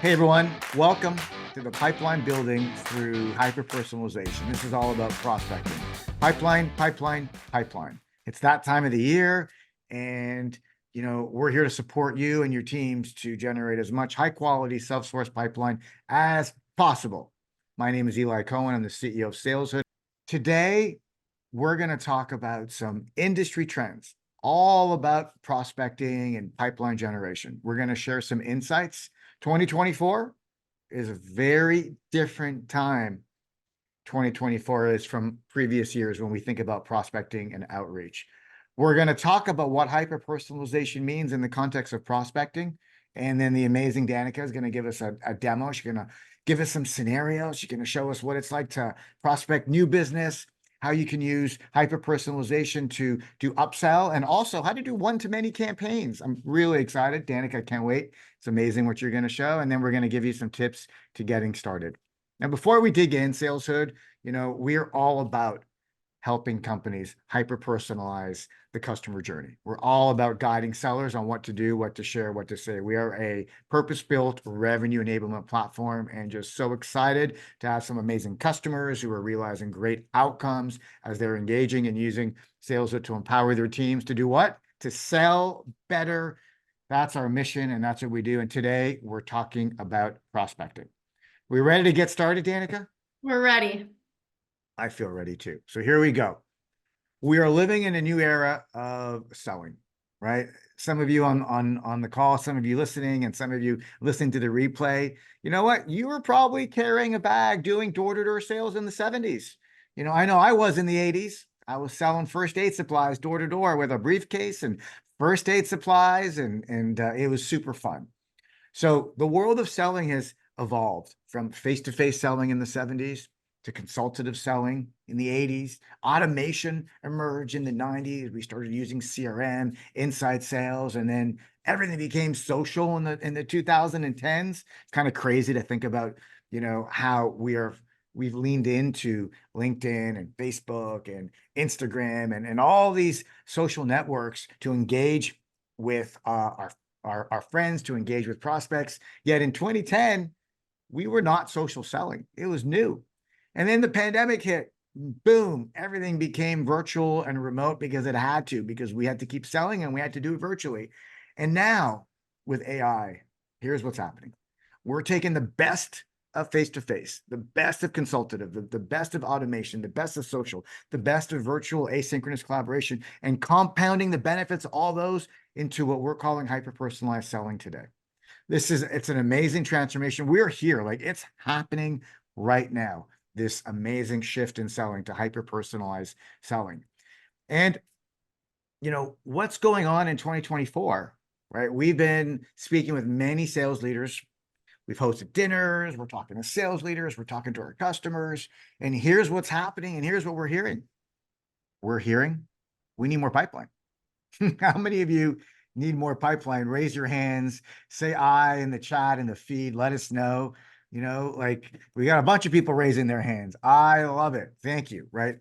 Hey everyone, welcome to the pipeline building through hyper-personalization. This is all about prospecting. Pipeline, pipeline, pipeline. It's that time of the year, and we're here to support you and your teams to generate as much high-quality self-source pipeline as possible. My name is Elay Cohen. I'm the CEO of SalesHood. Today, we're going to talk about some industry trends, all about prospecting and pipeline generation. We're going to share some insights. 2024 is a very different time. 2024 is from previous years when we think about prospecting and outreach. We're going to talk about what hyper-personalization means in the context of prospecting. And then the amazing Danica is going to give us a demo. She's going to give us some scenarios. She's going to show us what it's like to prospect new business, how you can use hyper-personalization to do upsell, and also how to do one-to-many campaigns. I'm really excited. Danica, I can't wait. It's amazing what you're going to show. And then we're going to give you some tips to getting started. Now, before we dig in, SalesHood, we're all about helping companies hyper-personalize the customer journey. We're all about guiding sellers on what to do, what to share, what to say. We are a purpose-built revenue enablement platform, and just so excited to have some amazing customers who are realizing great outcomes as they're engaging and using SalesHood to empower their teams to do what? To sell better. That's our mission, and that's what we do. And today, we're talking about prospecting. We ready to get started, Danica? We're ready. I feel ready too. So here we go. We are living in a new era of selling, right? Some of you on the call, some of you listening, and some of you listening to the replay. You know what? You were probably carrying a bag doing door-to-door sales in the 70s. I know I was in the 80s. I was selling first aid supplies door-to-door with a briefcase and first aid supplies, and it was super fun. So the world of selling has evolved from face-to-face selling in the 70s to consultative selling in the 80s. Automation emerged in the 90s. We started using CRM, inside sales, and then everything became social in the 2010s. It's kind of crazy to think about, how we've leaned into LinkedIn and Facebook and Instagram and all these social networks to engage with our friends, to engage with prospects. Yet in 2010, we were not social selling. It was new. And then the pandemic hit, boom, everything became virtual and remote because it had to, because we had to keep selling and we had to do it virtually. And now with AI, here's what's happening. We're taking the best of face-to-face, the best of consultative, the best of automation, the best of social, the best of virtual asynchronous collaboration, and compounding the benefits of all those into what we're calling hyper-personalized selling today. It's an amazing transformation. We're here, like it's happening right now. This amazing shift in selling to hyper-personalized selling. And, what's going on in 2024, right? We've been speaking with many sales leaders. We've hosted dinners. We're talking to sales leaders. We're talking to our customers. And here's what's happening. And here's what we're hearing. We're hearing we need more pipeline. How many of you need more pipeline? Raise your hands. Say I in the chat, in the feed. Let us know. We got a bunch of people raising their hands. I love it. Thank you, right?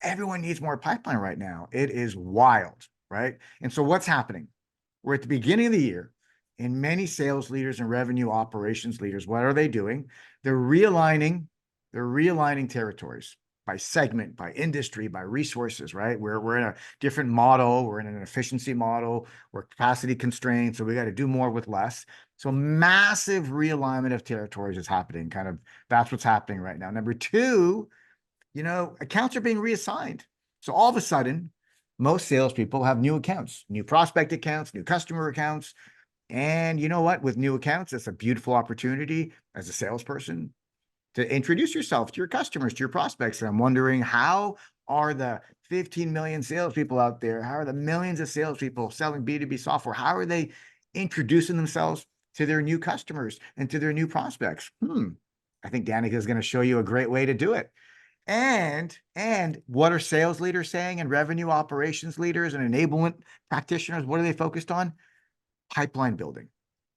Everyone needs more pipeline right now. It is wild, right? And so what's happening? We're at the beginning of the year, and many sales leaders and revenue operations leaders, what are they doing? They're realigning territories by segment, by industry, by resources, right? We're in a different model. We're in an efficiency model. We're capacity constrained. So we got to do more with less. So massive realignment of territories is happening. That's what's happening right now. Number two, accounts are being reassigned. So all of a sudden, most salespeople have new accounts, new prospect accounts, new customer accounts. And you know what? With new accounts, it's a beautiful opportunity as a salesperson to introduce yourself to your customers, to your prospects. And I'm wondering, how are the 15 million salespeople out there? How are the millions of salespeople selling B2B software? How are they introducing themselves to their new customers and to their new prospects? I think Danica is going to show you a great way to do it. And what are sales leaders saying, and revenue operations leaders and enablement practitioners? What are they focused on? Pipeline building,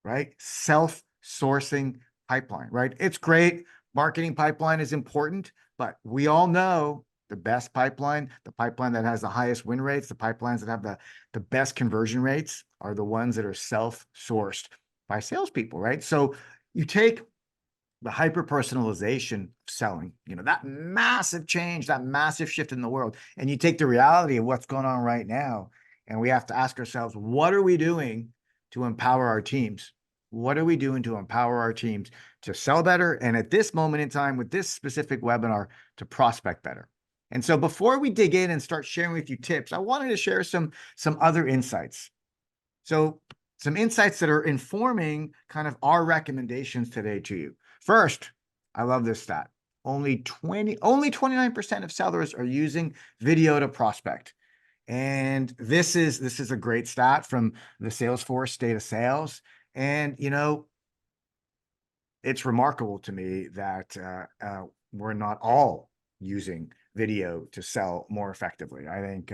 right? Self-sourcing pipeline, right? It's great. Marketing pipeline is important, but we all know the best pipeline, the pipeline that has the highest win rates, the pipelines that have the best conversion rates are the ones that are self-sourced by salespeople, right? So You take the hyper-personalization of selling, that massive change, that massive shift in the world, and you take the reality of what's going on right now, and we have to ask ourselves, what are we doing to empower our teams? What are we doing to empower our teams to sell better? And at this moment in time, with this specific webinar, to prospect better. And so before we dig in and start sharing with you tips, I wanted to share some other insights. So some insights that are informing kind of our recommendations today to you. First, I love this stat. Only 29% of sellers are using video to prospect. And this is a great stat from the Salesforce State of Sales. And, it's remarkable to me that we're not all using video to sell more effectively. I think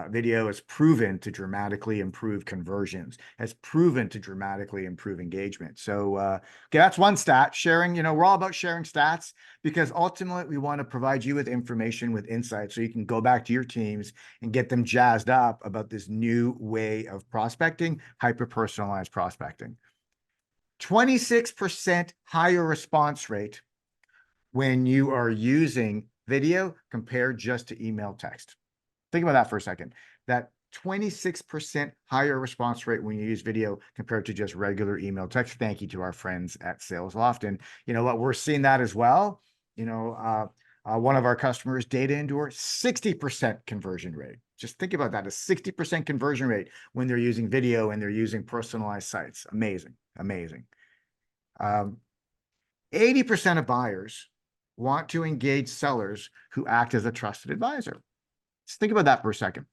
video has proven to dramatically improve conversions, has proven to dramatically improve engagement. So, okay, that's one stat. Sharing, we're all about sharing stats because ultimately we want to provide you with information, with insight, so you can go back to your teams and get them jazzed up about this new way of prospecting, hyper-personalized prospecting. 26% higher response rate when you are using video compared just to email text. Think about that for a second. That 26% higher response rate when you use video compared to just regular email text. Thank you to our friends at SalesLoft. And you know what? We're seeing that as well. One of our customers, Data Endure, 60% conversion rate. Just think about that, a 60% conversion rate when they're using video and they're using personalized sites. Amazing, amazing. 80% of buyers want to engage sellers who act as a trusted advisor. Just think about that for a second.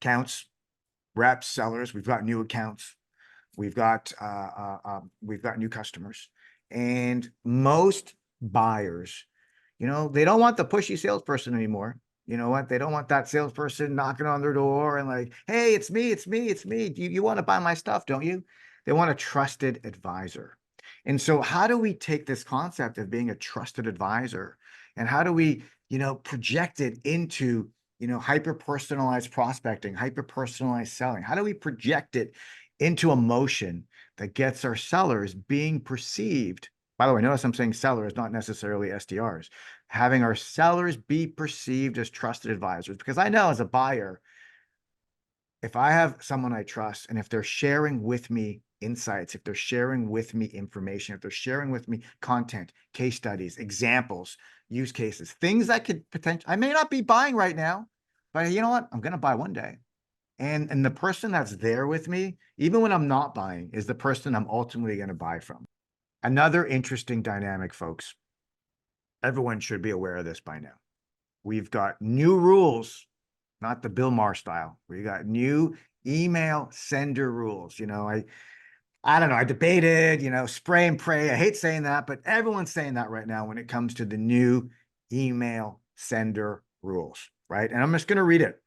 Accounts, reps, sellers, we've got new accounts, we've got new customers, and most buyers, they don't want the pushy salesperson anymore. You know what? They don't want that salesperson knocking on their door and like, hey, it's me. You want to buy my stuff, don't you? They want a trusted advisor. And so how do we take this concept of being a trusted advisor and how do we, project it into, hyper-personalized prospecting, hyper-personalized selling? How do we project it into a motion that gets our sellers being perceived? By the way, notice I'm saying sellers, not necessarily SDRs. Having our sellers be perceived as trusted advisors, because I know as a buyer, if I have someone I trust and if they're sharing with me insights, if they're sharing with me information, if they're sharing with me content, case studies, examples, use cases, things I could potentially, I may not be buying right now, but you know what? I'm going to buy one day. And the person that's there with me, even when I'm not buying, is the person I'm ultimately going to buy from. Another interesting dynamic, folks. Everyone should be aware of this by now. We've got new rules, not the Bill Maher style. We got new email sender rules. I don't know. I debated, spray and pray. I hate saying that, but everyone's saying that right now when it comes to the new email sender rules, right? And I'm just going to read it.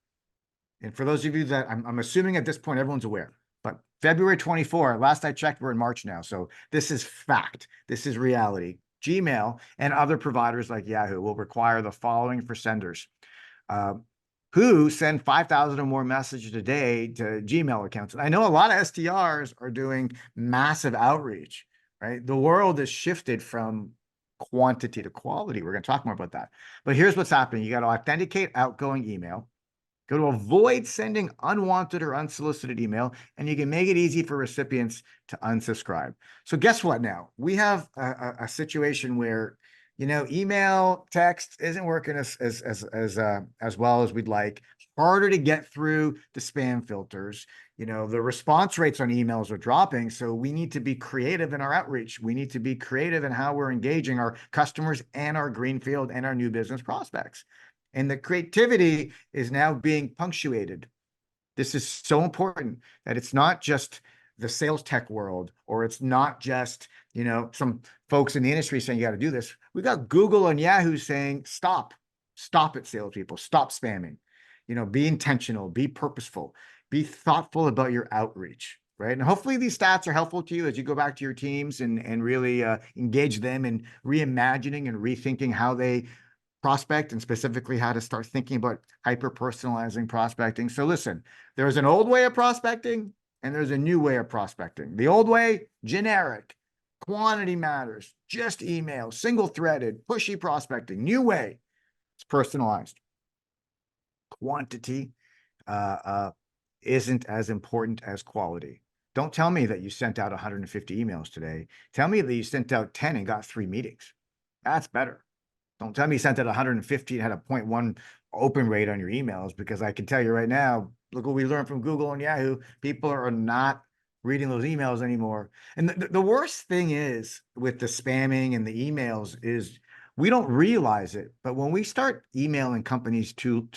And for those of you that I'm assuming at this point, everyone's aware, but February 24, last I checked, we're in March now. So this is fact. This is reality. Gmail and other providers like Yahoo will require the following for senders who send 5,000 or more messages a day to Gmail accounts. And I know a lot of SDRs are doing massive outreach, right? The world has shifted from quantity to quality. We're going to talk more about that. But here's what's happening. You got to authenticate outgoing email, go to avoid sending unwanted or unsolicited email, and you can make it easy for recipients to unsubscribe. So guess what now? We have a situation where email, text isn't working as well as we'd like. Harder to get through the spam filters. The response rates on emails are dropping. So we need to be creative in our outreach. We need to be creative in how we're engaging our customers and our greenfield and our new business prospects. And the creativity is now being punctuated. This is so important that it's not just the sales tech world, or it's not just, some folks in the industry saying you got to do this. We got Google and Yahoo saying, stop it, salespeople, stop spamming, be intentional, be purposeful, be thoughtful about your outreach, right? And hopefully these stats are helpful to you as you go back to your teams and really engage them in reimagining and rethinking how they prospect, and specifically how to start thinking about hyper-personalizing prospecting. So listen, there's an old way of prospecting and there's a new way of prospecting. The old way, generic. Quantity matters. Just email, single-threaded, pushy prospecting, new way. It's personalized. Quantity isn't as important as quality. Don't tell me that you sent out 150 emails today. Tell me that you sent out 10 and got 3 meetings. That's better. Don't tell me you sent out 150 and had a 0.1 open rate on your emails, because I can tell you right now, look what we learned from Google and Yahoo. People are not reading those emails anymore. And the worst thing is with the spamming and the emails is we don't realize it, but when we start emailing companies too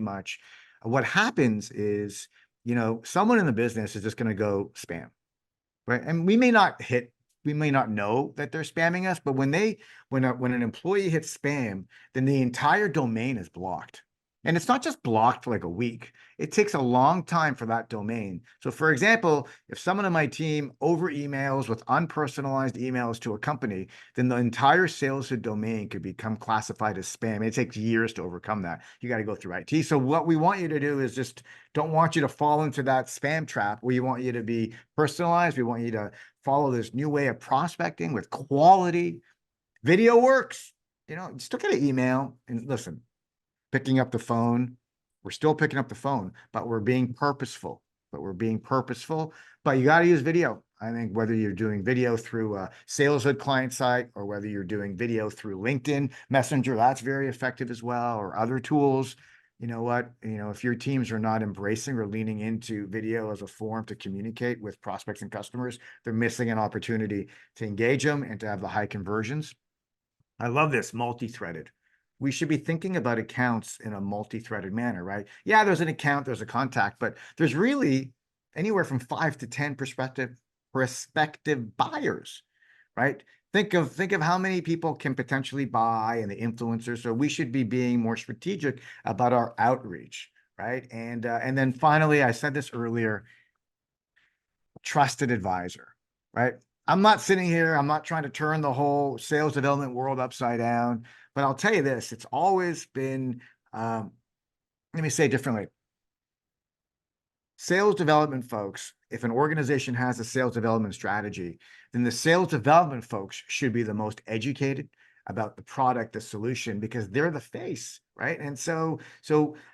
much, what happens is, someone in the business is just going to go spam, right? And we may not know that they're spamming us, but when an employee hits spam, then the entire domain is blocked. And it's not just blocked for like a week. It takes a long time for that domain. So for example, if someone on my team over emails with unpersonalized emails to a company, then the entire SalesHood domain could become classified as spam. It takes years to overcome that. You got to go through IT. So what we want you to do is just don't want you to fall into that spam trap. We want you to be personalized. We want you to follow this new way of prospecting with quality. Video works. You still get an email. And listen, picking up the phone, we're still picking up the phone, but we're being purposeful. But you got to use video. I think whether you're doing video through a SalesHood client site or whether you're doing video through LinkedIn Messenger, that's very effective as well, or other tools. You know what? If your teams are not embracing or leaning into video as a form to communicate with prospects and customers, they're missing an opportunity to engage them and to have the high conversions. I love this, multi-threaded. We should be thinking about accounts in a multi-threaded manner, right? Yeah, there's an account, there's a contact, but there's really anywhere from 5 to 10 prospective buyers, right? Think of how many people can potentially buy and the influencers. So we should be being more strategic about our outreach, right? And then finally, I said this earlier, trusted advisor, right? I'm not sitting here, I'm not trying to turn the whole sales development world upside down, but I'll tell you this, it's always been, let me say it differently. Sales development folks, if an organization has a sales development strategy, then the sales development folks should be the most educated about the product, the solution, because they're the face, right? And so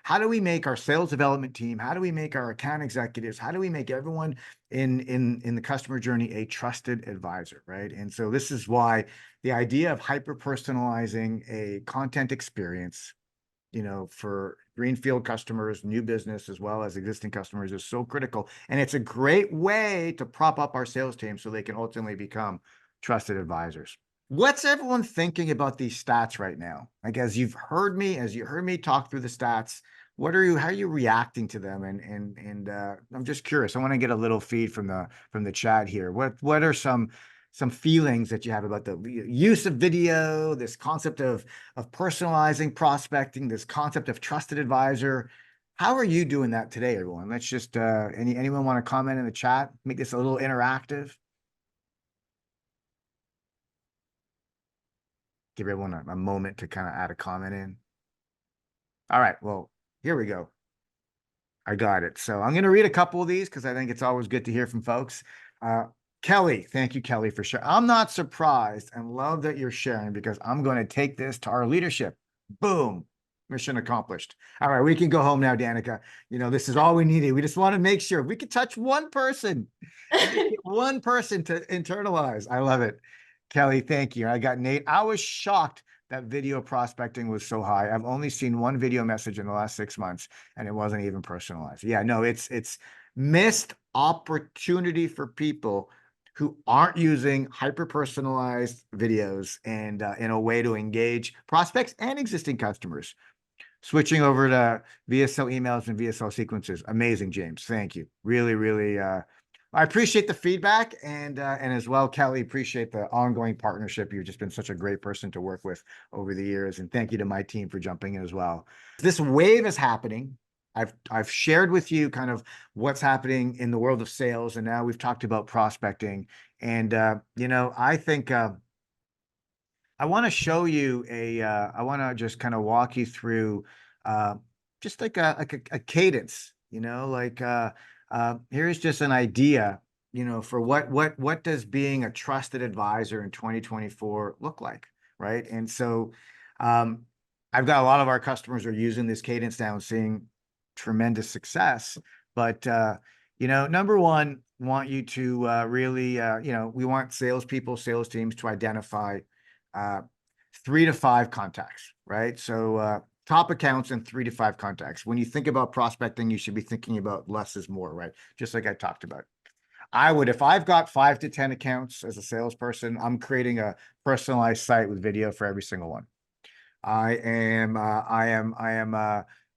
how do we make our sales development team, how do we make our account executives, how do we make everyone in the customer journey a trusted advisor, right? And so this is why the idea of hyper-personalizing a content experience, for greenfield customers, new business, as well as existing customers, is so critical. And it's a great way to prop up our sales team so they can ultimately become trusted advisors. What's everyone thinking about these stats right now? Like, as you heard me talk through the stats, how are you reacting to them? And I'm just curious. I want to get a little feed from the chat here. What are some feelings that you have about the use of video, this concept of personalizing prospecting, this concept of trusted advisor? How are you doing that today, everyone? Let's just, anyone want to comment in the chat? Make this a little interactive. Give everyone a moment to kind of add a comment in. All right, well, here we go. I got it. So I'm going to read a couple of these because I think it's always good to hear from folks. Kelly, thank you, Kelly, for sharing. I'm not surprised and love that you're sharing, because I'm going to take this to our leadership. Boom. Mission accomplished. All right, we can go home now, Danica. This is all we needed. We just want to make sure we could touch one person, one person to internalize. I love it. Kelly, thank you. I got Nate. I was shocked that video prospecting was so high. I've only seen one video message in the last 6 months, and it wasn't even personalized. Yeah, no, it's missed opportunity for people who aren't using hyper-personalized videos and in a way to engage prospects and existing customers. Switching over to VSL emails and VSL sequences. Amazing, James. Thank you. Really, really, I appreciate the feedback, and as well, Kelly, appreciate the ongoing partnership. You've just been such a great person to work with over the years, and thank you to my team for jumping in as well. This wave is happening. I've shared with you kind of what's happening in the world of sales, and now we've talked about prospecting. And I think I want to show you I want to just kind of walk you through just like a cadence. Here's just an idea for what does being a trusted advisor in 2024 look like, right? And so I've got a lot of our customers are using this cadence now and seeing tremendous success. But number one, want you to really, we want salespeople, sales teams to identify 3 to 5 contacts, right? So top accounts and 3 to 5 contacts. When you think about prospecting, you should be thinking about less is more, right? Just like I talked about. If I've got 5 to 10 accounts as a salesperson, I'm creating a personalized site with video for every single one.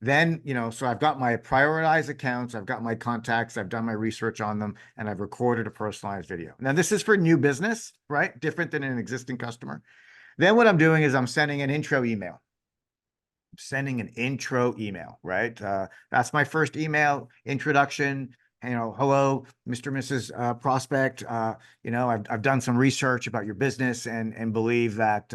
Then, so I've got my prioritized accounts, I've got my contacts, I've done my research on them, and I've recorded a personalized video. Now, this is for new business, right? Different than an existing customer. Then what I'm doing is I'm sending an intro email. Right? That's my first email introduction. Hello, Mr. and Mrs. Prospect. I've done some research about your business and believe that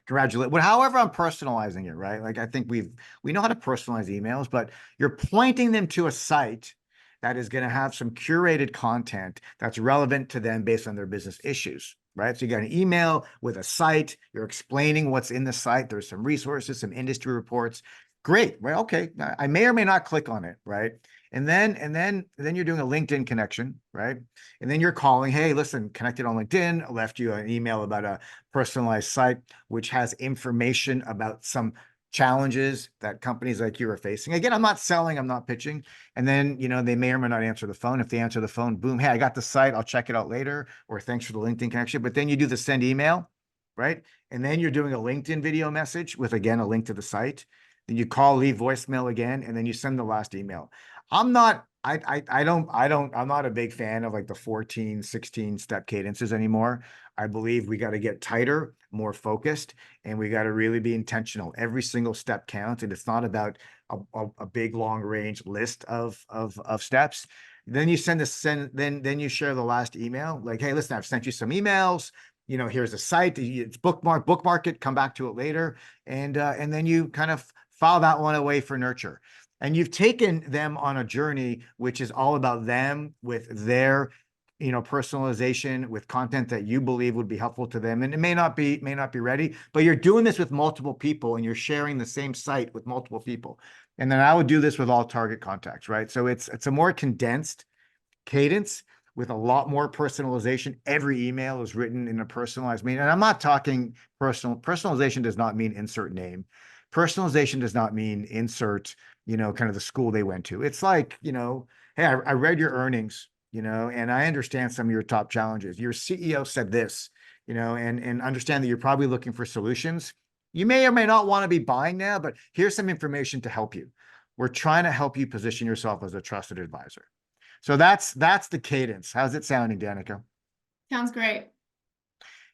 congratulate. However, I'm personalizing it, right? Like I think we know how to personalize emails, but you're pointing them to a site that is going to have some curated content that's relevant to them based on their business issues, right? So you got an email with a site, you're explaining what's in the site. There's some resources, some industry reports. Great, right? Okay, I may or may not click on it, right? And then you're doing a LinkedIn connection, right? And then you're calling, hey, listen, connected on LinkedIn, I left you an email about a personalized site, which has information about some challenges that companies like you are facing. Again, I'm not selling, I'm not pitching. And then, they may or may not answer the phone. If they answer the phone, boom, hey, I got the site, I'll check it out later, or thanks for the LinkedIn connection. But then you do the send email, right? And then you're doing a LinkedIn video message with, again, a link to the site. Then you call, leave voicemail again, and then you send the last email. I'm not a big fan of like the 14, 16 step cadences anymore. I believe we got to get tighter, more focused, and we got to really be intentional. Every single step counts, and it's not about a big long range list of steps. Then you then you share the last email, like, hey, listen, I've sent you some emails. Here's a site. It's bookmark it, come back to it later. And then you kind of file that one away for nurture. And you've taken them on a journey, which is all about them with their, personalization with content that you believe would be helpful to them. And it may not be ready, but you're doing this with multiple people and you're sharing the same site with multiple people. And then I would do this with all target contacts, right? So it's a more condensed cadence with a lot more personalization. Every email is written in a personalized meaning. And I'm not talking personalization does not mean insert name. Personalization does not mean insert, kind of the school they went to. It's like, hey, I read your earnings, and I understand some of your top challenges. Your CEO said this, and understand that you're probably looking for solutions. You may or may not want to be buying now, but here's some information to help you. We're trying to help you position yourself as a trusted advisor. So that's the cadence. How's it sounding, Danica? Sounds great.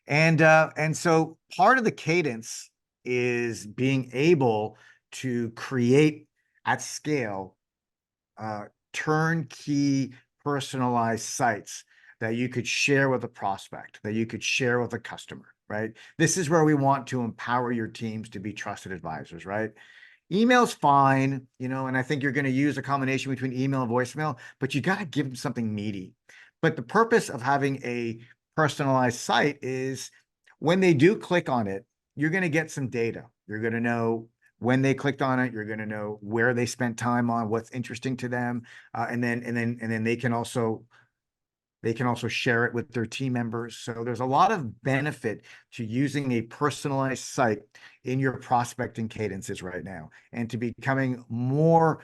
And so part of the cadence is being able to create at scale turnkey personalized sites that you could share with a prospect, that you could share with a customer, right? This is where we want to empower your teams to be trusted advisors, right? Email's fine, and I think you're going to use a combination between email and voicemail, but you got to give them something meaty. But the purpose of having a personalized site is when they do click on it, you're going to get some data. You're going to know when they clicked on it. You're going to know where they spent time on, what's interesting to them, and then they can also share it with their team members. So there's a lot of benefit to using a personalized site in your prospecting cadences right now, and to becoming more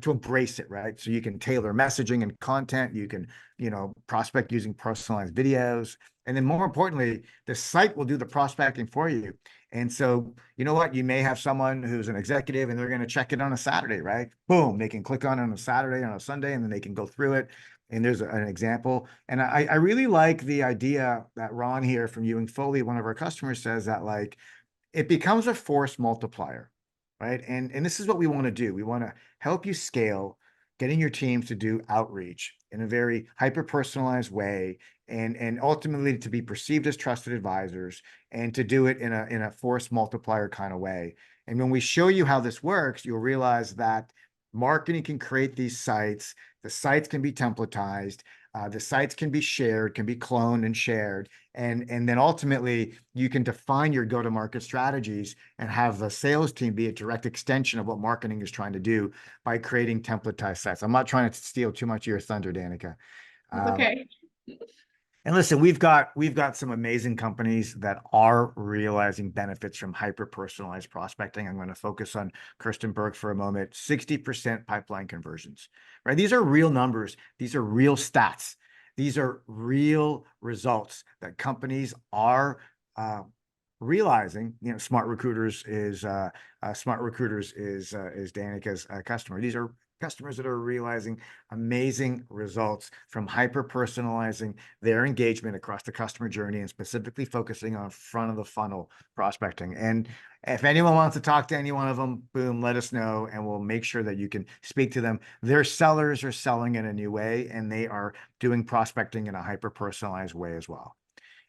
to embrace it, right? So you can tailor messaging and content. You can, prospect using personalized videos. And then more importantly, the site will do the prospecting for you. And so, you know what? You may have someone who's an executive and they're going to check it on a Saturday, right? Boom, they can click on it on a Saturday, on a Sunday, and then they can go through it. And there's an example. And I really like the idea that Ron here from Ewing Foley, one of our customers, says that like it becomes a force multiplier, right? And this is what we want to do. We want to help you scale, getting your teams to do outreach in a very hyper-personalized way, and ultimately to be perceived as trusted advisors, and to do it in a force multiplier kind of way. And when we show you how this works, you'll realize that marketing can create these sites. The sites can be templatized. The sites can be shared, can be cloned and shared. And then ultimately you can define your go-to-market strategies and have the sales team be a direct extension of what marketing is trying to do by creating templatized sites. I'm not trying to steal too much of your thunder, Danica. That's okay. And listen, we've got some amazing companies that are realizing benefits from hyper-personalized prospecting. I'm going to focus on Kirstenberg for a moment. 60% pipeline conversions, right? These are real numbers. These are real stats. These are real results that companies are realizing. Smart Recruiters is Danica's customer. These are customers that are realizing amazing results from hyper-personalizing their engagement across the customer journey and specifically focusing on front of the funnel prospecting. And if anyone wants to talk to any one of them, boom, let us know and we'll make sure that you can speak to them. Their sellers are selling in a new way and they are doing prospecting in a hyper-personalized way as well.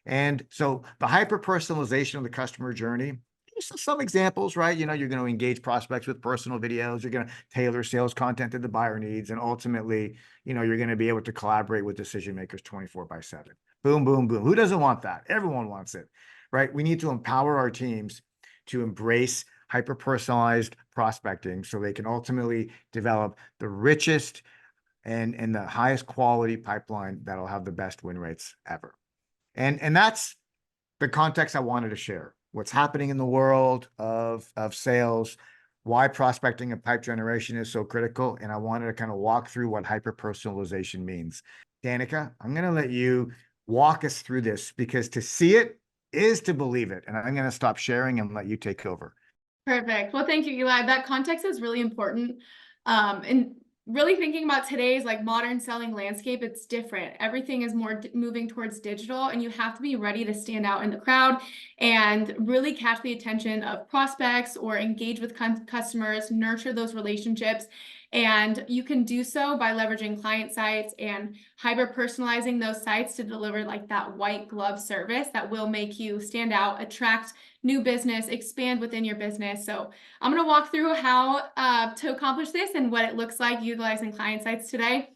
And so the hyper-personalization of the customer journey, some examples, right? You're going to engage prospects with personal videos. You're going to tailor sales content to the buyer needs. And ultimately, you're going to be able to collaborate with decision makers 24/7. Boom, boom, boom. Who doesn't want that? Everyone wants it, right? We need to empower our teams to embrace hyper-personalized prospecting so they can ultimately develop the richest and the highest quality pipeline that'll have the best win rates ever. And that's the context I wanted to share. What's happening in the world of sales, why prospecting and pipe generation is so critical. And I wanted to kind of walk through what hyper-personalization means. Danica, I'm going to let you walk us through this because to see it is to believe it. And I'm going to stop sharing and let you take over. Perfect. Well, thank you, Eli. That context is really important. And really thinking about today's modern selling landscape, it's different. Everything is more moving towards digital, and you have to be ready to stand out in the crowd and really catch the attention of prospects or engage with customers, nurture those relationships. And you can do so by leveraging client sites and hyper-personalizing those sites to deliver that white glove service that will make you stand out, attract new business, expand within your business. So I'm going to walk through how to accomplish this and what it looks like utilizing client sites today.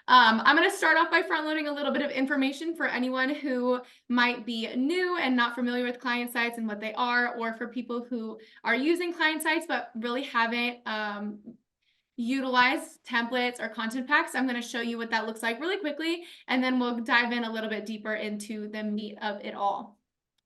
I'm going to start off by front loading a little bit of information for anyone who might be new and not familiar with client sites and what they are, or for people who are using client sites but really haven't utilized templates or content packs. I'm going to show you what that looks like really quickly, and then we'll dive in a little bit deeper into the meat of it all.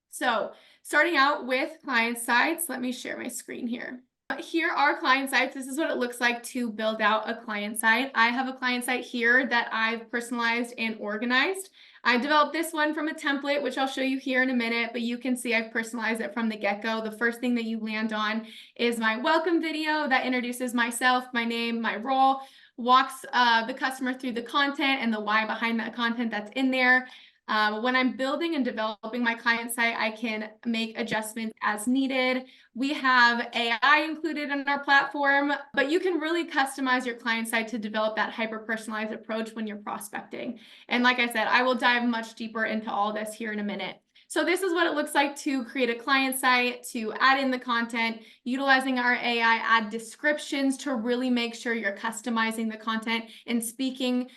So starting out with client sites, let me share my screen here. Here are client sites. This is what it looks like to build out a client site. I have a client site here that I've personalized and organized. I developed this one from a template, which I'll show you here in a minute, but you can see I've personalized it from the get-go. The first thing that you land on is my welcome video that introduces myself, my name, my role, walks the customer through the content and the why behind that content that's in there. When I'm building and developing my client site, I can make adjustments as needed. We have AI included in our platform, but you can really customize your client site to develop that hyper-personalized approach when you're prospecting. And like I said, I will dive much deeper into all this here in a minute. So this is what it looks like to create a client site, to add in the content, utilizing our AI, add descriptions to really make sure you're customizing the content and speaking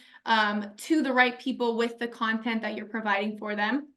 to the right people with the content that you're providing for them.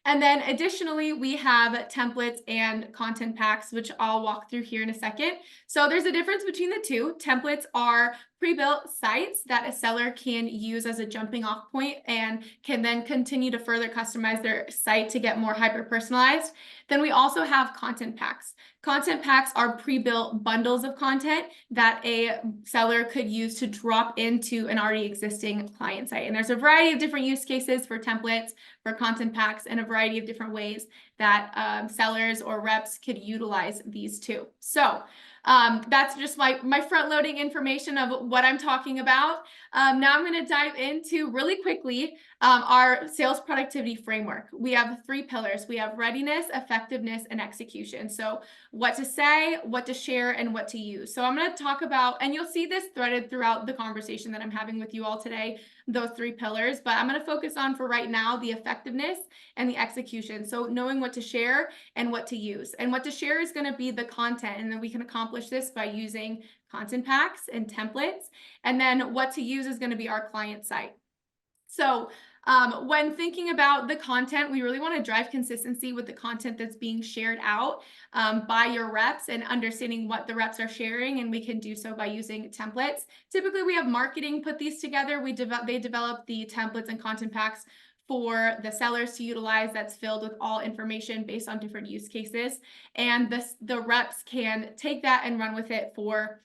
And then additionally, we have templates and content packs, which I'll walk through here in a second. So there's a difference between the two. Templates are pre-built sites that a seller can use as a jumping off point and can then continue to further customize their site to get more hyper-personalized. Then we also have content packs. Content packs are pre-built bundles of content that a seller could use to drop into an already existing client site. And there's a variety of different use cases for templates, for content packs, and a variety of different ways that sellers or reps could utilize these two. So that's just my front loading information of what I'm talking about. Now I'm going to dive into really quickly our sales productivity framework. We have 3 pillars. We have readiness, effectiveness, and execution. So what to say, what to share, and what to use. So I'm going to talk about, and you'll see this threaded throughout the conversation that I'm having with you all today, those 3 pillars, but I'm going to focus on for right now the effectiveness and the execution. So knowing what to share and what to use. And what to share is going to be the content, and then we can accomplish this by using content packs and templates. And then what to use is going to be our client site. So when thinking about the content, we really want to drive consistency with the content that's being shared out by your reps and understanding what the reps are sharing. And we can do so by using templates. Typically, we have marketing put these together. They develop the templates and content packs for the sellers to utilize that's filled with all information based on different use cases. And the reps can take that and run with it for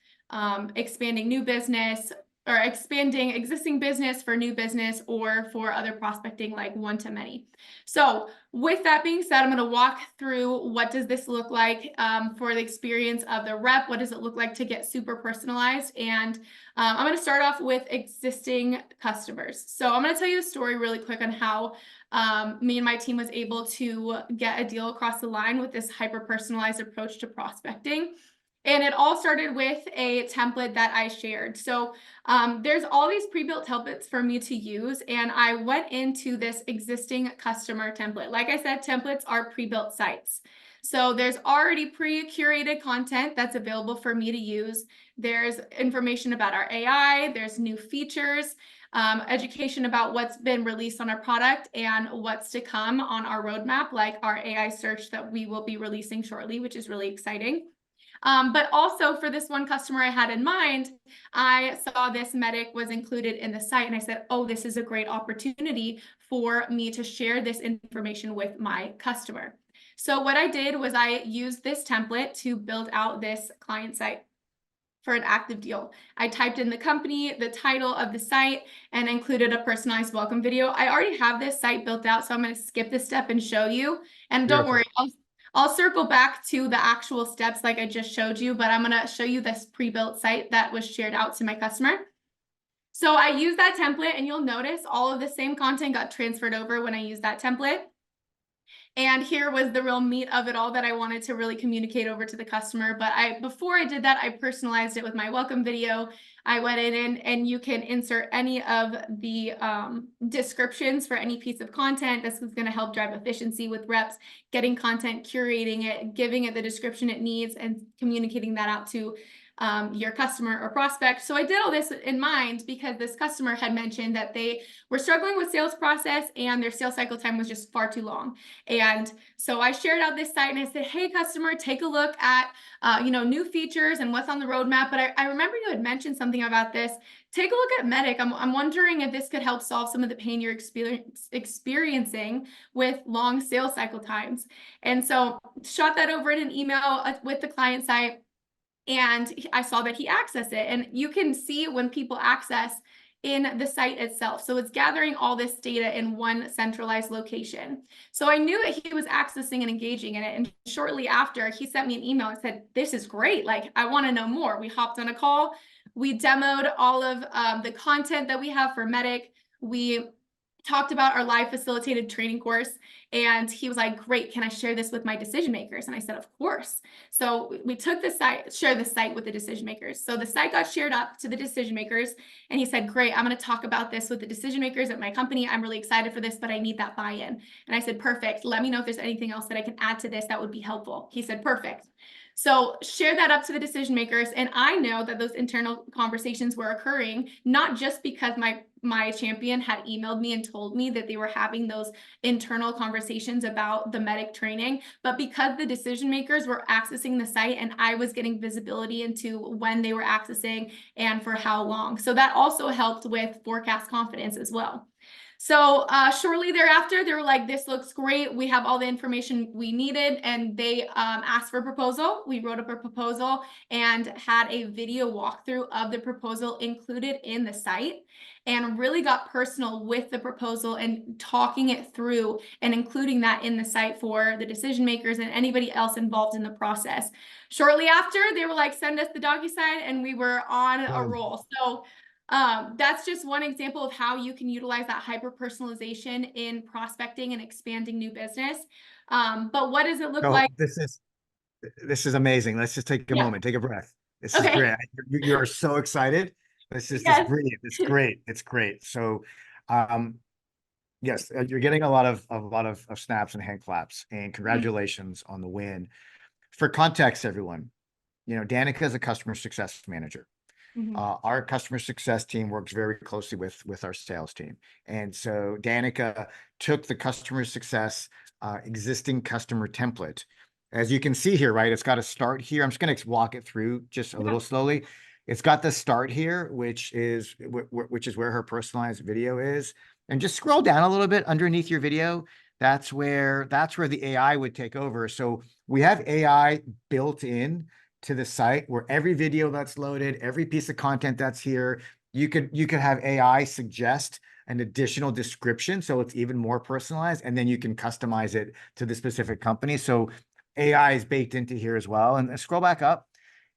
expanding new business, or expanding existing business for new business, or for other prospecting like one-to-many. So with that being said, I'm going to walk through what does this look like for the experience of the rep. What does it look like to get super personalized? And I'm going to start off with existing customers. So I'm going to tell you a story really quick on how me and my team was able to get a deal across the line with this hyper-personalized approach to prospecting. And it all started with a template that I shared. So there's all these pre-built templates for me to use. And I went into this existing customer template. Like I said, templates are pre-built sites. So there's already pre-curated content that's available for me to use. There's information about our AI, there's new features, education about what's been released on our product and what's to come on our roadmap, like our AI search that we will be releasing shortly, which is really exciting. But also for this one customer I had in mind, I saw this medic was included in the site and I said, oh, this is a great opportunity for me to share this information with my customer. So what I did was I used this template to build out this client site for an active deal. I typed in the company, the title of the site, and included a personalized welcome video. I already have this site built out, so I'm going to skip this step and show you. And don't worry, I'll circle back to the actual steps like I just showed you, but I'm going to show you this pre-built site that was shared out to my customer. So I used that template, and you'll notice all of the same content got transferred over when I used that template. And here was the real meat of it all that I wanted to really communicate over to the customer. But before I did that, I personalized it with my welcome video. I went in and you can insert any of the descriptions for any piece of content. This is going to help drive efficiency with reps, getting content, curating it, giving it the description it needs, and communicating that out to your customer or prospect. So I did all this in mind because this customer had mentioned that they were struggling with sales process and their sales cycle time was just far too long. And so I shared out this site and I said, hey, customer, take a look at new features and what's on the roadmap. But I remember you had mentioned something about this. Take a look at Medic. I'm wondering if this could help solve some of the pain you're experiencing with long sales cycle times. And so shot that over in an email with the client site. And I saw that he accessed it. And you can see when people access in the site itself. So it's gathering all this data in one centralized location. So I knew that he was accessing and engaging in it. And shortly after, he sent me an email and said, this is great. Like, I want to know more. We hopped on a call. We demoed all of the content that we have for Medic. We talked about our live facilitated training course, and he was like, great, can I share this with my decision makers? And I said, of course. So we took the site, share the site with the decision makers. So the site got shared up to the decision makers, and he said, great, I'm going to talk about this with the decision makers at my company. I'm really excited for this, but I need that buy-in. And I said, perfect. Let me know if there's anything else that I can add to this that would be helpful. He said, perfect. So share that up to the decision makers. And I know that those internal conversations were occurring, not just because my champion had emailed me and told me that they were having those internal conversations about the medic training, but because the decision makers were accessing the site and I was getting visibility into when they were accessing and for how long. So that also helped with forecast confidence as well. So shortly thereafter, they were like, this looks great. We have all the information we needed. And they asked for a proposal. We wrote up a proposal and had a video walkthrough of the proposal included in the site, and really got personal with the proposal and talking it through and including that in the site for the decision makers and anybody else involved in the process. Shortly after, they were like, send us the DocuSign, and we were on a roll. So that's just one example of how you can utilize that hyper-personalization in prospecting and expanding new business. But what does it look like? This is amazing. Let's just take a moment, take a breath. This is great. You are so excited. This is just brilliant. It's great. It's great. So, yes, you're getting a lot of snaps and hand claps, and congratulations on the win. For context, everyone, Danica is a customer success manager. Mhm. Our customer success team works very closely with our sales team. And so Danica took the customer success existing customer template. As you can see here, right, it's got to start here. I'm just going to walk it through just a Yeah. little slowly. It's got the start here, which is where her personalized video is. And just scroll down a little bit underneath your video. That's where the AI would take over. So we have AI built in to the site where every video that's loaded, every piece of content that's here, you could have AI suggest an additional description so it's even more personalized, and then you can customize it to the specific company. So AI is baked into here as well. And scroll back up,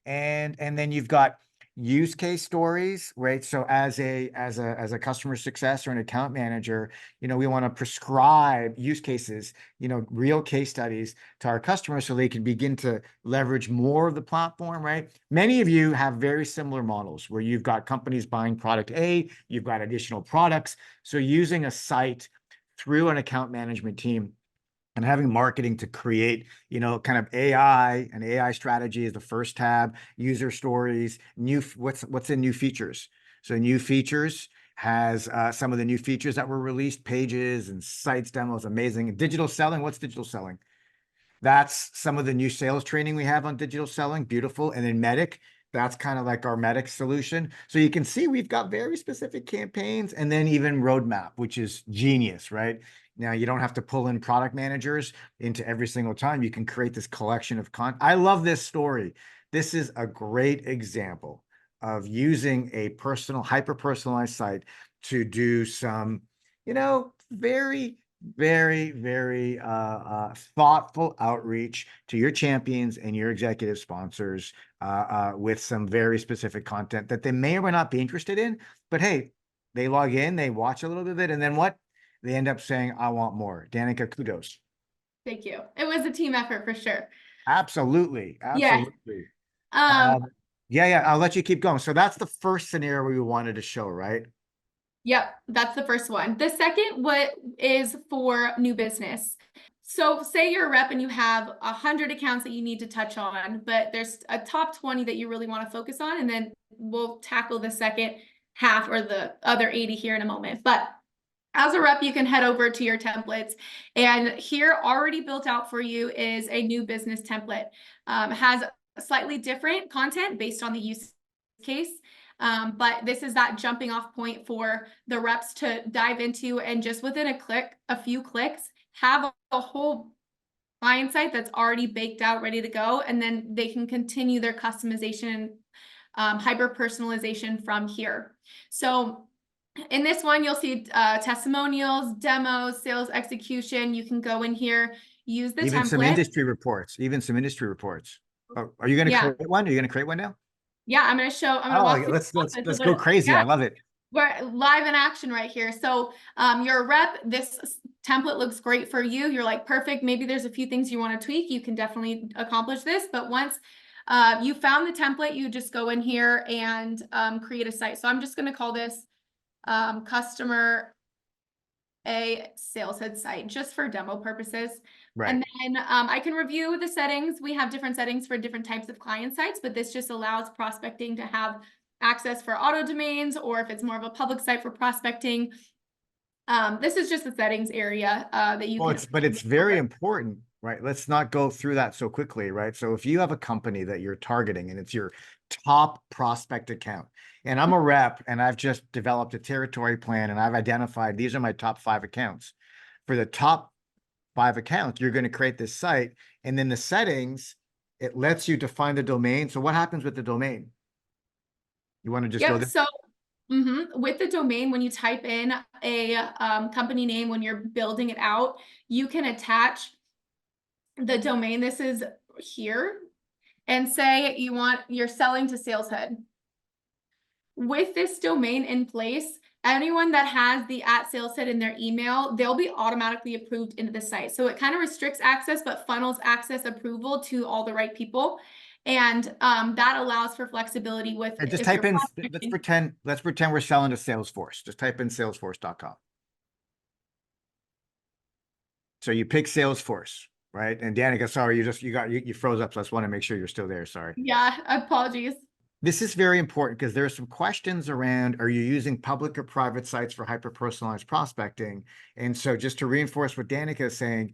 and then you've got use case stories, right? So as a customer success or an account manager, we want to prescribe use cases, real case studies to our customers so they can begin to leverage more of the platform, right? Many of you have very similar models where you've got companies buying product A, you've got additional products. So using a site through an account management team and having marketing to create, kind of an AI strategy is the first tab, user stories, what's in new features. So new features has some of the new features that were released, pages and sites, demos, amazing. Digital selling, what's digital selling? That's some of the new sales training we have on digital selling, beautiful. And then Medic, that's kind of like our Medic solution. So you can see we've got very specific campaigns, and then even roadmap, which is genius, right? Now you don't have to pull in product managers into every single time. You can create this collection of content. I love this story. This is a great example of using a hyper-personalized site to do some, very very thoughtful outreach to your champions and your executive sponsors with some very specific content that they may or may not be interested in. But hey, they log in, they watch a little bit of it, and then what? They end up saying, I want more. Danica, kudos. Thank you. It was a team effort for sure. Absolutely. Yes. Absolutely. Um, Yeah, I'll let you keep going. So that's the first scenario we wanted to show, right? Yep, that's the first one. The second what is for new business. So say you're a rep and you have 100 accounts that you need to touch on, but there's a top 20 that you really want to focus on, and then we'll tackle the second half or the other 80 here in a moment. But as a rep, you can head over to your templates, and here already built out for you is a new business template. Has slightly different content based on the use case. But this is that jumping off point for the reps to dive into, and just within a few clicks, have a whole client site that's already baked out, ready to go. And then they can continue their customization, hyper personalization from here. So in this one, you'll see testimonials, demos, sales execution. You can go in here, use the Even some template. industry reports, Oh, are you going to Yeah. create one? Are you going to create one now? Yeah, I'm going to walk through the process. Let's go crazy. Yeah. I love it. We're live in action right here. So you're a rep. This template looks great for you. You're like, perfect. Maybe there's a few things you want to tweak. You can definitely accomplish this. But once you found the template, you just go in here and create a site. So I'm just going to call this customer a SalesHood site just for demo purposes. Right. And then I can review the settings. We have different settings for different types of client sites, but this just allows prospecting to have access for auto domains, or if it's more of a public site for prospecting. This is just the settings area that you can. But it's very important, right? Let's not go through that so quickly, right? So if you have a company that you're targeting and it's your top prospect account, and I'm a rep and I've just developed a territory plan and I've identified these are my top 5 accounts. For the top 5 accounts, you're going to create this site, and then the settings, it lets you define the domain. So what happens with the domain? You want to just go there? So with the domain, when you type in a company name, when you're building it out, you can attach the domain. This is here, and say you're selling to SalesHood. With this domain in place, anyone that has the @SalesHood in their email, they'll be automatically approved into the site. So it kind of restricts access, but funnels access approval to all the right people. And that allows for flexibility with. Just type in, let's pretend we're selling to Salesforce. Just type in salesforce.com. So you pick Salesforce, right? And Danica, sorry, you froze up. So I just want to make sure you're still there. Sorry. Yeah, apologies. This is very important because there are some questions around, are you using public or private sites for hyper-personalized prospecting? And so just to reinforce what Danica is saying,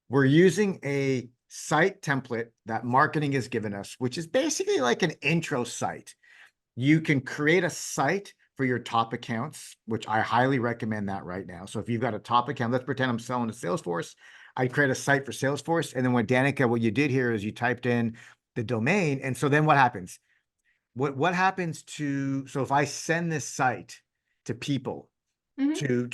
we're using a site template that marketing has given us, which is basically like an intro site. You can create a site for your top accounts, which I highly recommend that right now. So if you've got a top account, let's pretend I'm selling to Salesforce. I create a site for Salesforce. And then what Danica, what you did here is you typed in the domain. And so then what happens? What happens to, so if I send this site to people, Mhm.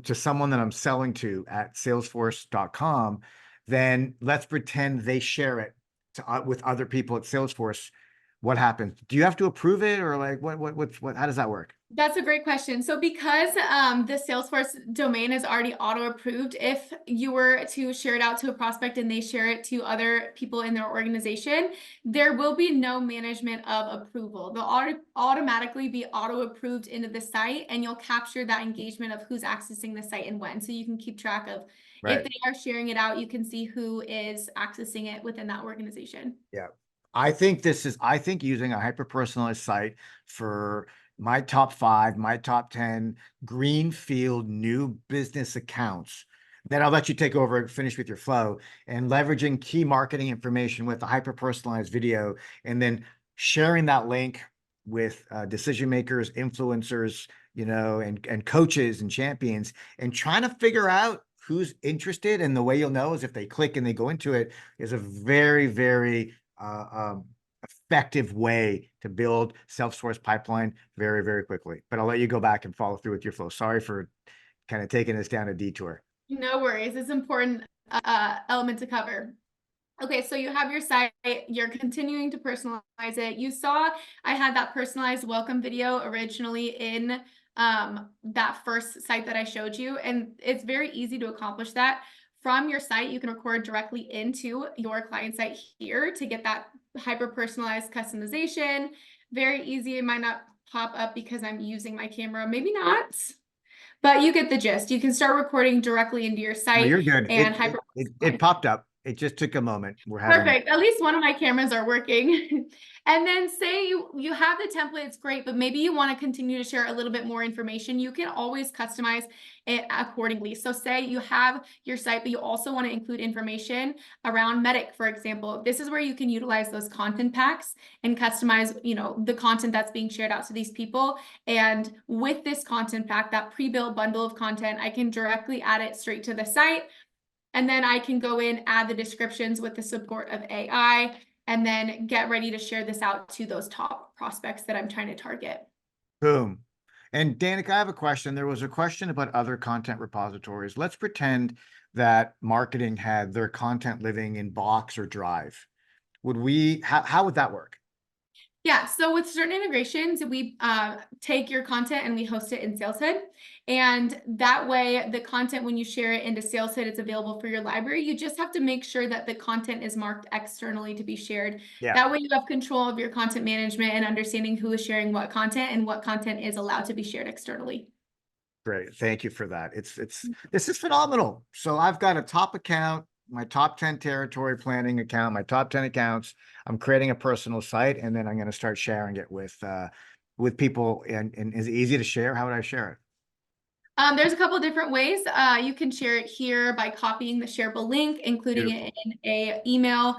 to someone that I'm selling to at salesforce.com, then let's pretend they share it with other people at Salesforce. What happens? Do you have to approve it, or like what how does that work? That's a great question. So because the Salesforce domain is already auto approved, if you were to share it out to a prospect and they share it to other people in their organization, there will be no management of approval. They'll automatically be auto approved into the site, and you'll capture that engagement of who's accessing the site and when. So you can keep track of if Right. they are sharing it out, you can see who is accessing it within that organization. Yeah. I think using a hyper-personalized site for my top 5, my top 10 greenfield new business accounts, then I'll let you take over and finish with your flow, and leveraging key marketing information with a hyper-personalized video, and then sharing that link with decision makers, influencers, and coaches and champions, and trying to figure out who's interested. And the way you'll know is if they click and they go into it, is a very, very effective way to build self-source pipeline very, very quickly. But I'll let you go back and follow through with your flow. Sorry for kind of taking us down a detour. No worries. It's an important element to cover. Okay, so you have your site, you're continuing to personalize it. You saw I had that personalized welcome video originally in that first site that I showed you, and it's very easy to accomplish that. From your site, you can record directly into your client site here to get that hyper-personalized customization. Very easy. It might not pop up because I'm using my camera, maybe not, but you get the gist. You can start recording directly into your No, site you're good. and It popped up. It just took a moment. We're having Perfect. At least one of my cameras are working. And then say you have the template, it's great, but maybe you want to continue to share a little bit more information. You can always customize it accordingly. So say you have your site, but you also want to include information around Medic, for example. This is where you can utilize those content packs and customize, the content that's being shared out to these people. And with this content pack, that pre-built bundle of content, I can directly add it straight to the site. And then I can go in, add the descriptions with the support of AI, and then get ready to share this out to those top prospects that I'm trying to target. boom. And Danica, I have a question. There was a question about other content repositories. Let's pretend that marketing had their content living in Box or Drive. How would that work? Yeah, so with certain integrations, we take your content and we host it in SalesHood. And that way, the content, when you share it into SalesHood, it's available for your library. You just have to make sure that the content is marked externally to be shared. Yeah. That way, you have control of your content management and understanding who is sharing what content and what content is allowed to be shared externally. Great. Thank you for that. This is phenomenal. So I've got a top account, my top 10 territory planning account, my top 10 accounts. I'm creating a personal site, and then I'm going to start sharing it with people. And is it easy to share? How would I share it? There's a couple of different ways. You can share it here by copying the shareable link, including it in a email.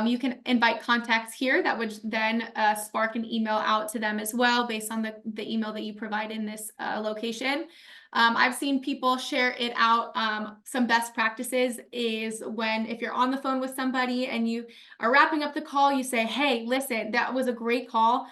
You can invite contacts here that would then spark an email out to them as well based on the email that you provide in this location. I've seen people share it out. Some best practices is if you're on the phone with somebody and you are wrapping up the call, you say, "Hey, listen, that was a great call.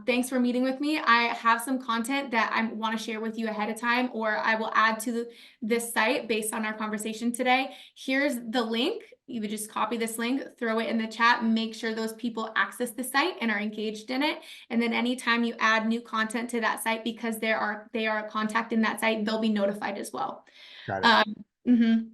Thanks for meeting with me. I have some content that I want to share with you ahead of time, or I will add to this site based on our conversation today. Here's the link. You would just copy this link, throw it in the chat, make sure those people access the site and are engaged in it. And then anytime you add new content to that site, because they are a contact in that site, they'll be notified as well." Got it. Mhm.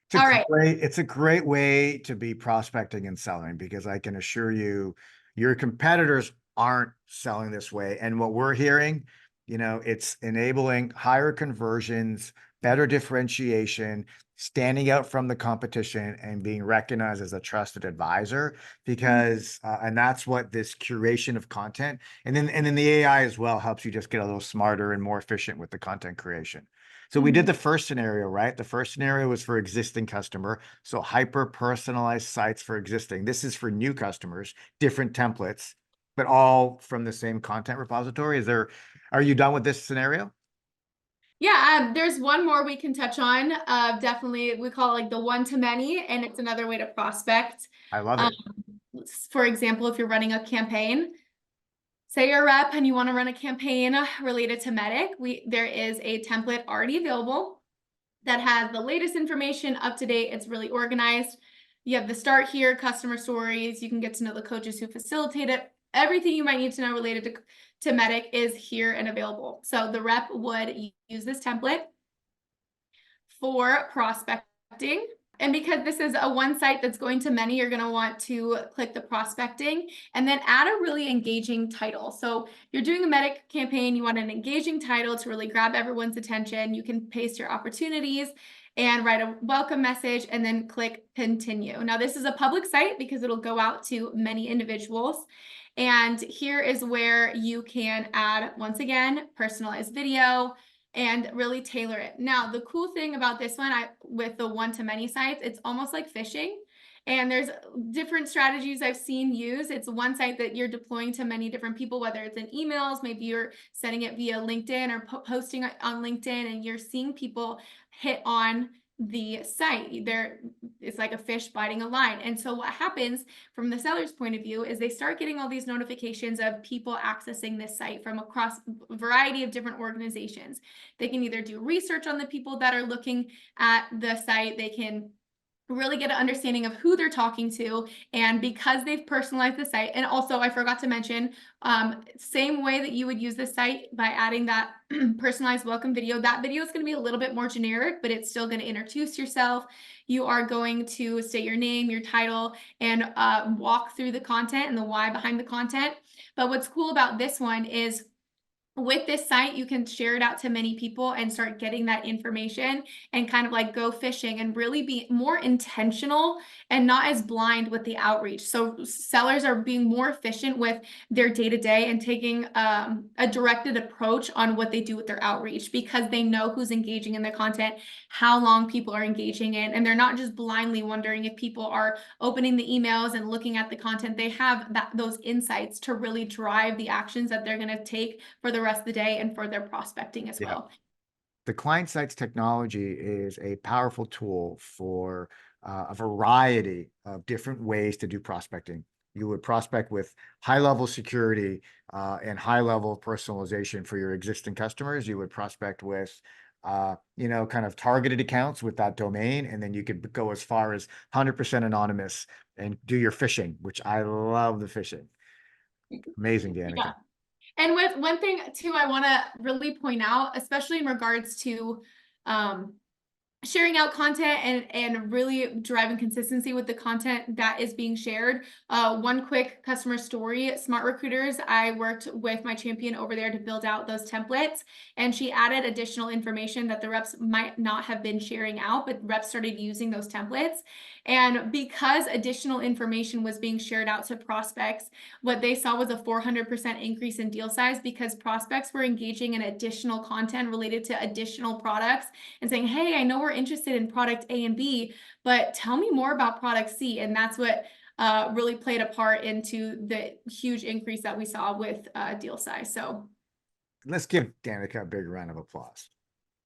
It's All right. it's a great way to be prospecting and selling, because I can assure you, your competitors aren't selling this way. And what we're hearing, it's enabling higher conversions, better differentiation, standing out from the competition, and being recognized as a trusted advisor, because and that's what this curation of content, and then the AI as well helps you just get a little smarter and more efficient with the content creation. So we did the first scenario, right? The first scenario was for existing customer. So hyper-personalized sites for existing. This is for new customers, different templates, but all from the same content repository. Are you done with this scenario? Yeah, there's one more we can touch on. Definitely, we call it like the one-to-many, and it's another way to prospect. I love Um, it. for example, if you're running a campaign, say you're a rep and you want to run a campaign related to Medic, there is a template already available that has the latest information up to date. It's really organized. You have the start here, customer stories. You can get to know the coaches who facilitate it. Everything you might need to know related to Medic is here and available. So the rep would use this template for prospecting. And because this is a one site that's going to many, you're going to want to click the prospecting and then add a really engaging title. So you're doing a Medic campaign, you want an engaging title to really grab everyone's attention. You can paste your opportunities and write a welcome message and then click continue. Now this is a public site because it'll go out to many individuals. And here is where you can add, once again, personalized video and really tailor it. Now, the cool thing about this one, with the one-to-many sites, it's almost like phishing. And there's different strategies I've seen used. It's one site that you're deploying to many different people, whether it's in emails, maybe you're sending it via LinkedIn or posting it on LinkedIn, and you're seeing people hit on the site. It's like a fish biting a line. And so what happens from the seller's point of view is they start getting all these notifications of people accessing this site from across a variety of different organizations. They can either do research on the people that are looking at the site. They can really get an understanding of who they're talking to, and because they've personalized the site. And also, I forgot to mention, same way that you would use the site by adding that personalized welcome video. That video is going to be a little bit more generic, but it's still going to introduce yourself. You are going to state your name, your title, and walk through the content and the why behind the content. But what's cool about this one is, with this site, you can share it out to many people and start getting that information and kind of like go fishing and really be more intentional and not as blind with the outreach. So sellers are being more efficient with their day-to-day and taking a directed approach on what they do with their outreach, because they know who's engaging in the content, how long people are engaging in, and they're not just blindly wondering if people are opening the emails and looking at the content. They have those insights to really drive the actions that they're going to take for the rest of the day and for their prospecting as well. The client sites technology is a powerful tool for a variety of different ways to do prospecting. You would prospect with high-level security and high-level personalization for your existing customers. You would prospect with kind of targeted accounts with that domain, and then you could go as far as 100% anonymous and do your phishing, which I love the phishing. Amazing, Danica. Yeah. And with one thing too, I want to really point out, especially in regards to sharing out content and really driving consistency with the content that is being shared. One quick customer story: Smart Recruiters, I worked with my champion over there to build out those templates, and she added additional information that the reps might not have been sharing out, but reps started using those templates. And because additional information was being shared out to prospects, what they saw was a 400% increase in deal size, because prospects were engaging in additional content related to additional products and saying, hey, I know we're interested in product A and B, but tell me more about product C. And that's what really played a part into the huge increase that we saw with deal size. So let's give Danica a big round of applause.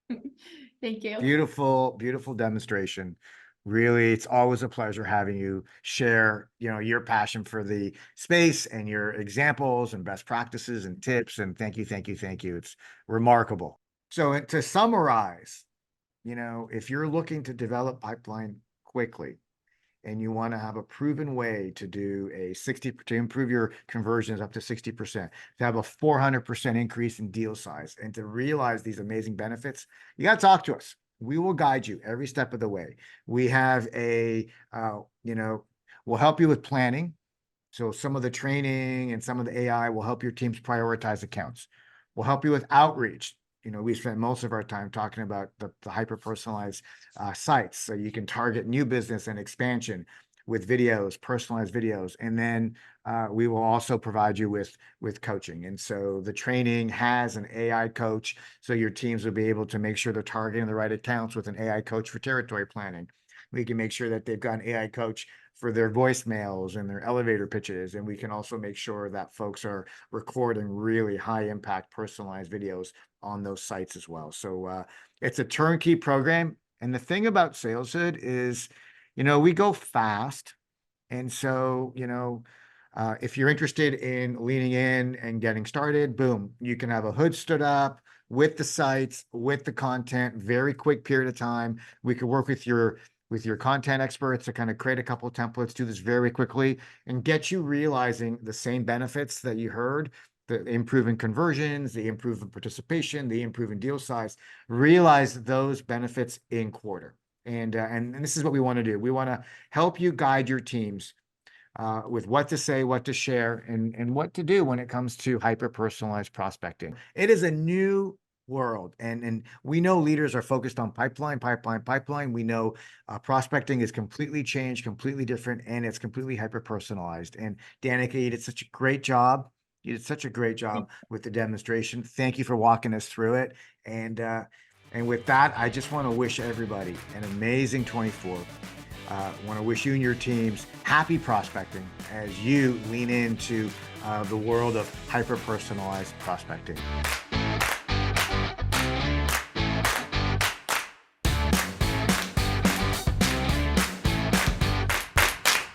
Thank you. Beautiful, beautiful demonstration. Really, it's always a pleasure having you share, your passion for the space and your examples and best practices and tips. And thank you, thank you, thank you. It's remarkable. So to summarize, if you're looking to develop pipeline quickly and you want to have a proven way to do to improve your conversions up to 60%, to have a 400% increase in deal size, and to realize these amazing benefits, you got to talk to us. We will guide you every step of the way. We have we'll help you with planning. So some of the training and some of the AI will help your teams prioritize accounts. We'll help you with outreach. we spent most of our time talking about the hyper-personalized sites. So you can target new business and expansion with videos, personalized videos. And then we will also provide you with coaching. And so the training has an AI coach. So your teams will be able to make sure they're targeting the right accounts with an AI coach for territory planning. We can make sure that they've got an AI coach for their voicemails and their elevator pitches. And we can also make sure that folks are recording really high impact personalized videos on those sites as well. So it's a turnkey program. And the thing about SalesHood is, we go fast. And so, if you're interested in leaning in and getting started, boom, you can have a hood stood up with the sites, with the content, very quick period of time. We could work with your content experts to kind of create a couple of templates, do this very quickly, and get you realizing the same benefits that you heard, the improving conversions, the improving participation, the improving deal size. Realize those benefits in quarter. And this is what we want to do. We want to help you guide your teams with what to say, what to share, and what to do when it comes to hyper-personalized prospecting. It is a new world, and we know leaders are focused on pipeline. We know prospecting is completely changed, completely different, and it's completely hyper-personalized. And Danica, you did such a great job. You did such a great job with the demonstration. Thank you for walking us through it. And with that, I just want to wish everybody an amazing 24. Want to wish you and your teams happy prospecting as you lean into the world of hyper-personalized prospecting.